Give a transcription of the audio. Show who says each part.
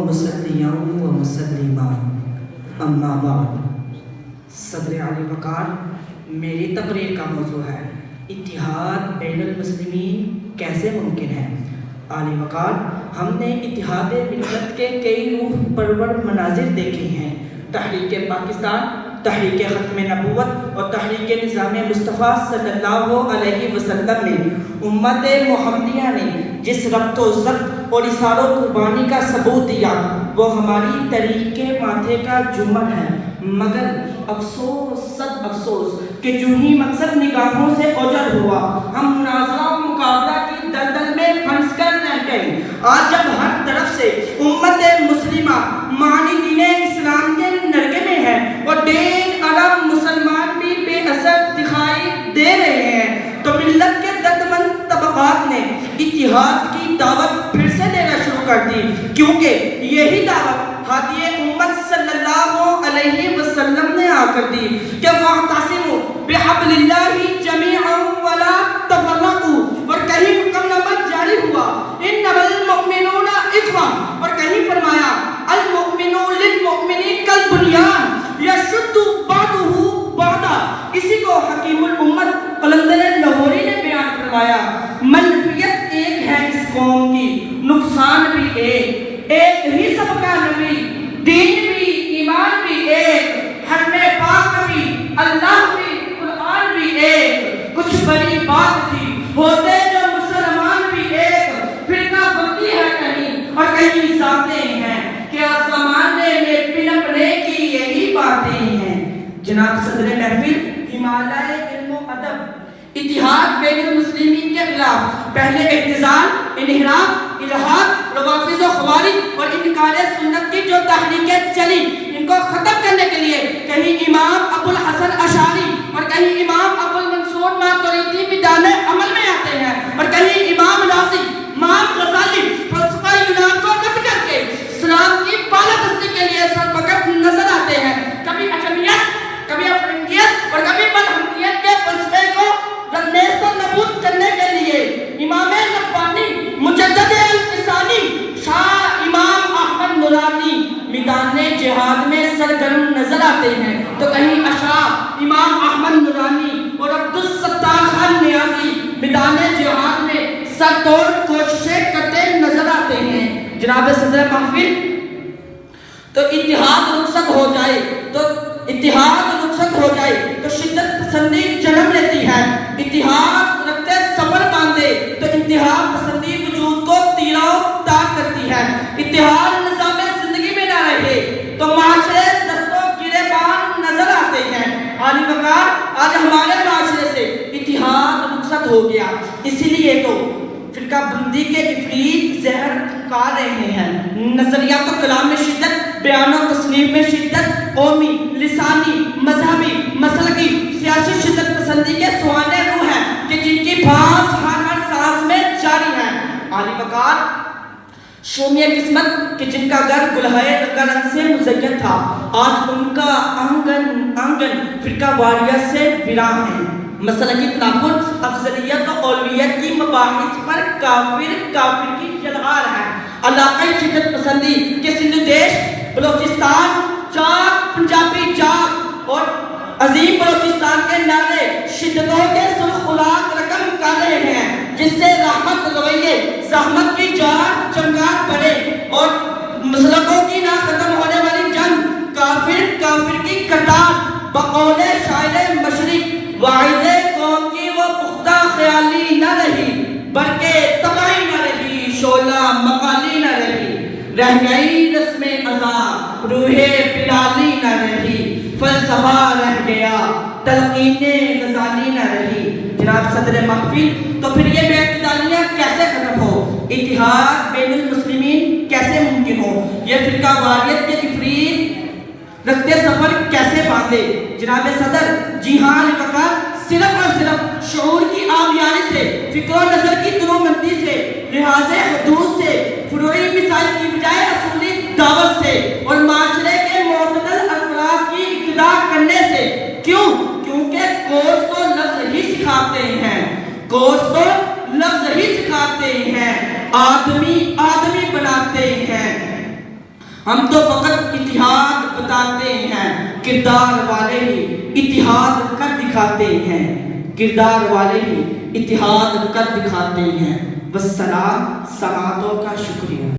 Speaker 1: مصلیاں و مسلمان اما بعد۔ صدر علی وقار، میری تقریر کا موضوع ہے اتحاد بین المسلمین کیسے ممکن ہے۔ علی وقار، ہم نے اتحاد ملت کے کئی روح پرور مناظر دیکھے ہیں۔ تحریک پاکستان، تحریک ختم نبوت اور تحریک نظام مصطفیٰ صلی اللہ علیہ وسلم میں امت محمدیہ نے جس ربط و ضبط اور اثار و قربانی کا ثبوت دیا وہ ہماری تاریخ کے ماتھے کا جمر ہے، مگر افسوس صد افسوس کہ جو ہی مقصد نگاہوں سے اوجھل ہوا ہم مناظرہ و مقابلہ کی دلدل میں پھنس کر رہ گئے۔ آج جب ہر طرف سے امت مسلمہ معنی دین اسلام کے نرگے میں ہے اور دین عرب مسلمان بھی بے اثر دکھائی دے رہے ہیں تو ملت کے دردمند طبقات نے اتحاد کی دعوت پھر سے دینا شروع کر دی، کیونکہ یہی دعوت ہادی امت صلی اللہ علیہ وسلم نے آ کر دی کہ وَاعْتَصِمُوا بِحَبْلِ اللَّهِ جَمِيعًا وَلَا تَفَرَّقُوا، اور کہیں حکم نمبر جاری ہوا إِنَّمَا الْمُؤْمِنُونَ إِخْوَةٌ، اور کہیں فرمایا الْمُؤْمِنُ لِلْمُؤْمِنِ كَالْبُنْيَانِ يَشُدُّ بَعْضُهُ بَعْضًا۔ اسی کو حکیم الامت قلندر لاہوری نے بیان فرمایا، منفیت ایک ہے اس قوم کی، نقصان بھی ایک ہی سب کا نبی، دین بھی ایمان بھی ایک، حرم پاک بھی اللہ بھی قرآن بھی ایک، کچھ بڑی بات تھی ہوتے جو مسلمان بھی ایک، فرقہ بندی ہے کہیں اور کہیں ذاتیں ہیں، کیا زمانے میں پنپنے کی یہی باتیں ہیں۔ جناب صدر محفل، ہمالیہ علم و ادب اتحاد بین المسلمین کے خلاف پہلے اعتزال، انحراف، الہاد، روافض و خوارج اور انکار سنت کی جو تحریکیں چلی ان کو ختم کرنے کے لیے کہیں امام ابو الحسن اشعری اور کہیں امام ابو المنصور ماتریدی میدان عمل میں آتے ہیں اور کہیں امام رازی، امام غزالی فلسفہ یونان کو رد کر کے اسلام کی بالادستی کے لیے سرپکڑ نظر آتے ہیں۔ کبھی اجمیت، کبھی افریقیت اور کبھی ملحمتیت کے فلسفے کو نیست و نابود کرنے کے لیے امام ربانی، مجدد الفسانی، شاہ امام احمد نورانی میدان جہاد میں سرگرم نظر آتے ہیں تو کہیں اشاع امام احمد نورانی اور عبدالستار خان نیازی میدان جہاد میں سر توڑ کوششیں کرتے نظر آتے ہیں۔ جناب صدر محفل، تو اتحاد رخصت ہو جائے تو شدت پسندی جنم لیتی ہے، اتحاد رکھتے صبر باندھے تو انتہا پسندی وجود کو تیرا و تار کرتی ہے، اتحاد نظام زندگی میں نہ رہے تو معاشرے دست و گریبان نظر آتے ہیں۔ علی وقار، آج ہمارے معاشرے سے اتحاد رخصت ہو گیا، اسی لیے تو فرقہ بندی کے افریت زہر کھا رہے ہیں، نظریات و کلام میں شدت، بیان و تصنیف میں شدت، قومی، لسانی، مذہبی، مسلکی، سیاسی شدت پسندی کے سوانے روح ہیں کہ جن کی بھاس ہر سانس میں جاری ہے۔ علی وقار، شومی قسمت کہ جن کا گھر گلہائے رنگ سے مزین تھا آج ان کا آنگن فرقہ واریت سے ویران ہے۔ مسلکی تنافر، افضلیت و اولویت کی مباحث پر کافر کی یلغار ہے۔ علاقائی شدت پسندی کہ سندھ دیش، بلوچستان چاک، پنجابی چاک اور عظیم بلوچستان کے نعرے شدتوں کے سلخلاق رقم کر رہے ہیں جس سے رحمت رویے زحمت کی جار چنگار پڑے اور مسلکوں کی نہ ختم ہونے والی جنگ کافر کی قطار بقول شاعر مشرق واحد قوم کی وہ پختہ خیالی نہ رہی بلکہ تباہی نہ رہی، شعلہ مقالی نہ رہی، رہ گئی رسم ازاں روح پلالی نہ رہی، فلسفہ رہ گیا تلقین غزالی نہ رہی۔ جناب صدر محفل، تو پھر یہ بے اعتدالیاں کیسے ختم ہو، اتحاد بین المسلمین کیسے ممکن ہو، یہ فرقہ واریت کے افریت رکھتے سفر کیسے باندھے۔ جناب صدر، جی ہاں علی وقار، صرف اور صرف شعور کی آمیاری سے، فکر و نظر کی تنومندی سے، لحاظ حدود سے، فروعی مسائل کی بجائے اصولی دعوت سے اور معاشرے کے معتدل افراد کی اقتداء کرنے سے۔ کیوں؟ کیونکہ کورس تو لفظ ہی سکھاتے ہیں، آدمی بناتے ہیں۔ ہم تو فقط اتحاد بتاتے ہیں، کردار والے ہی اتحاد کر دکھاتے ہیں، کردار والے ہی اتحاد کر دکھاتے ہیں۔ والسلام، سماعتوں کا شکریہ۔